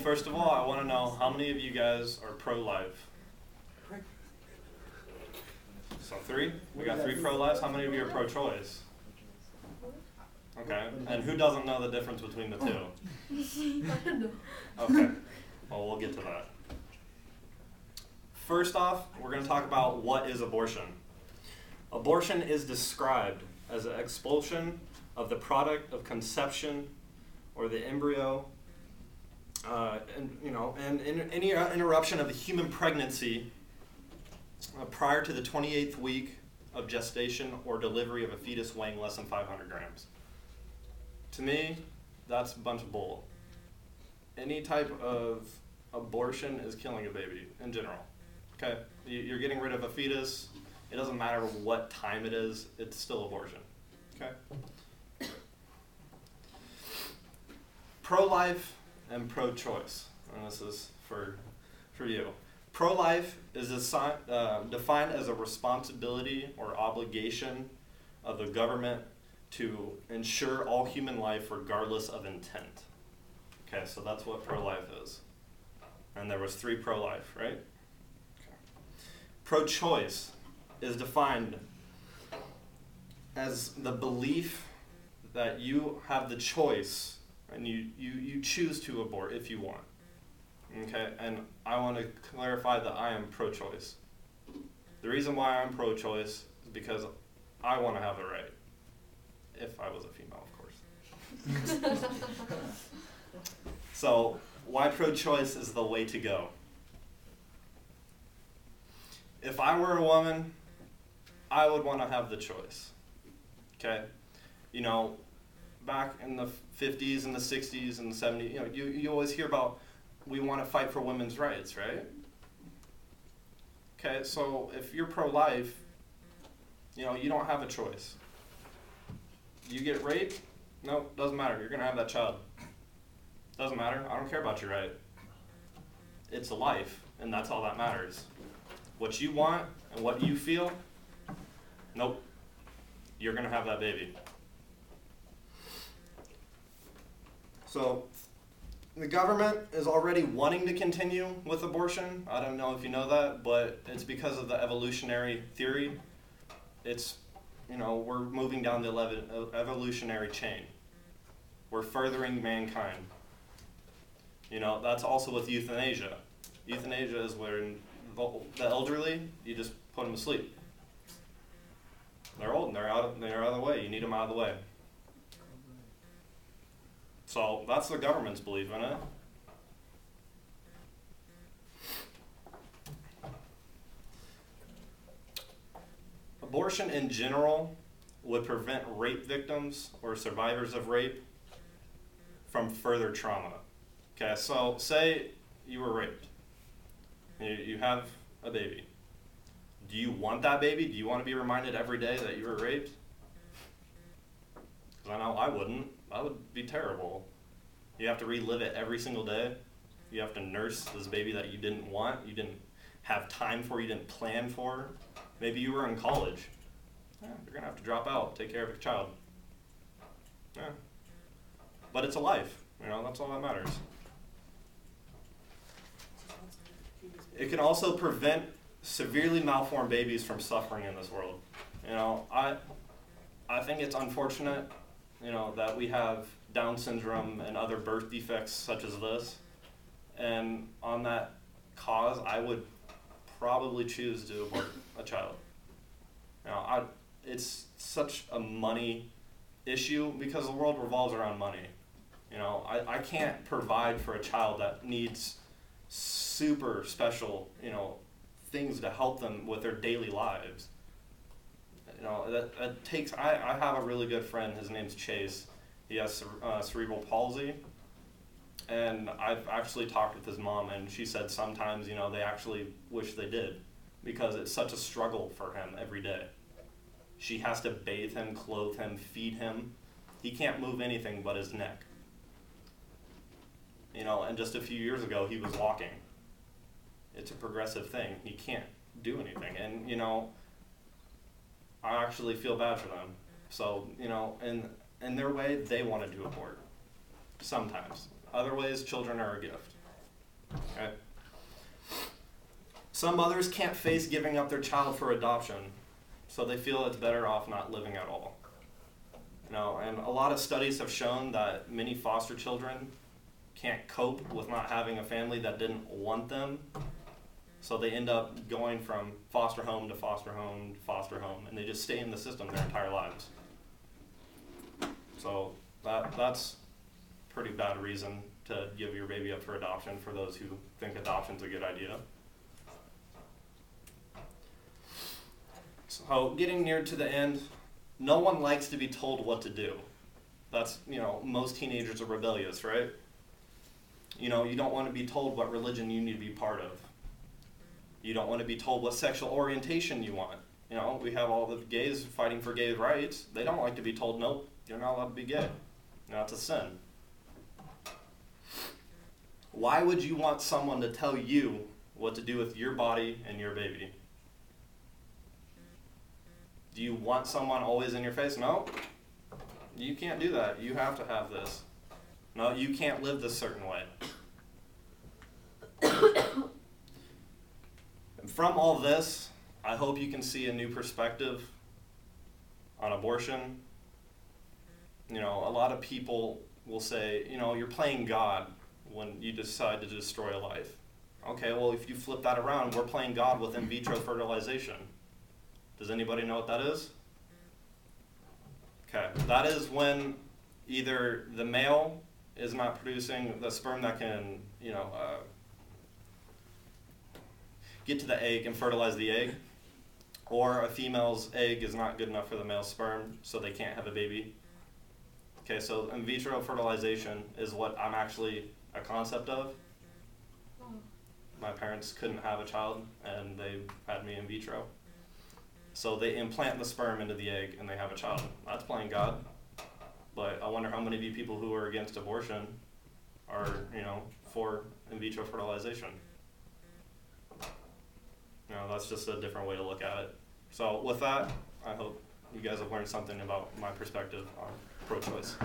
first of all, I want to know how many of you guys are pro-life? So 3? We got 3 pro-lives. How many of you are pro-choice? Okay. And who doesn't know the difference between the 2? I don't know. Okay. Well, we'll get to that. First off, we're going to talk about what is abortion. Abortion is described as an expulsion of the product of conception or the embryo, and any interruption of the human pregnancy prior to the 28th week of gestation or delivery of a fetus weighing less than 500 grams. To me, that's a bunch of bull. Any type of abortion is killing a baby in general. Okay, you're getting rid of a fetus. It doesn't matter what time it is, it's still abortion. Okay? Pro-life and pro-choice, and this is for you. Pro-life is defined as a responsibility or obligation of the government to ensure all human life regardless of intent. Okay, so that's what pro-life is. And there was 3 pro-life, right? Okay. Pro-choice is defined as the belief that you have the choice and you choose to abort if you want. Okay, and I want to clarify that I am pro-choice. The reason why I'm pro-choice is because I want to have the right. If I was a female, of course. So, why pro-choice is the way to go? If I were a woman, I would want to have the choice. Okay? You know, back in the 50s and the 60s and the 70s, you always hear about we want to fight for women's rights, right? Okay, so if you're pro-life, you don't have a choice. You get raped? No, doesn't matter. You're going to have that child. Doesn't matter. I don't care about your right. It's a life, and that's all that matters. What you want and what you feel, nope. You're going to have that baby. So, the government is already wanting to continue with abortion. I don't know if you know that, but it's because of the evolutionary theory. It's, we're moving down the evolutionary chain. We're furthering mankind. That's also with euthanasia. Euthanasia is where the elderly, you just put them to sleep. They're old and they're out of the way. You need them out of the way. So that's the government's belief in it. Abortion in general would prevent rape victims or survivors of rape from further trauma. Okay, so say you were raped. You have a baby. Do you want that baby? Do you want to be reminded every day that you were raped? Because I know I wouldn't. That would be terrible. You have to relive it every single day. You have to nurse this baby that you didn't want, you didn't have time for, you didn't plan for. Maybe you were in college. Yeah, you're going to have to drop out, take care of your child. Yeah. But it's a life. That's all that matters. It can also prevent severely malformed babies from suffering in this world. I think it's unfortunate, that we have Down syndrome and other birth defects such as this. And on that cause, I would probably choose to abort a child. It's such a money issue because the world revolves around money. I can't provide for a child that needs super special, things to help them with their daily lives. That takes, I have a really good friend, his name's Chase. He has cerebral palsy, and I've actually talked with his mom, and she said sometimes, they actually wish they did, because it's such a struggle for him every day. She has to bathe him, clothe him, feed him. He can't move anything but his neck. And just a few years ago, he was walking. It's a progressive thing. He can't do anything, and, I actually feel bad for them. So, in their way, they wanted to abort. Sometimes. Other ways, children are a gift. Okay? Some mothers can't face giving up their child for adoption, so they feel it's better off not living at all. You know, and a lot of studies have shown that many foster children can't cope with not having a family that didn't want them, so they end up going from foster home to foster home to foster home, and they just stay in the system their entire lives. So that's a pretty bad reason to give your baby up for adoption for those who think adoption's a good idea. So getting near to the end, no one likes to be told what to do. That's, you know, most teenagers are rebellious, right? You know, you don't want to be told what religion you need to be part of. You don't want to be told what sexual orientation you want. You know, we have all the gays fighting for gay rights. They don't like to be told, nope, you're not allowed to be gay. You know, it's a sin. Why would you want someone to tell you what to do with your body and your baby? Do you want someone always in your face? No, you can't do that. You have to have this. No, you can't live this certain way. And from all this, I hope you can see a new perspective on abortion. You know, a lot of people will say, you know, you're playing God when you decide to destroy a life. Okay, well, if you flip that around, we're playing God with in vitro fertilization. Does anybody know what that is? Okay, that is when either the male is not producing the sperm that can, you know, get to the egg and fertilize the egg, or a female's egg is not good enough for the male's sperm, so they can't have a baby. Okay, so in vitro fertilization is what I'm actually a concept of. My parents couldn't have a child, and they had me in vitro. So they implant the sperm into the egg, and they have a child. That's playing God. But I wonder how many of you people who are against abortion are, you know, for in vitro fertilization. You know, that's just a different way to look at it. So with that, I hope you guys have learned something about my perspective on pro-choice.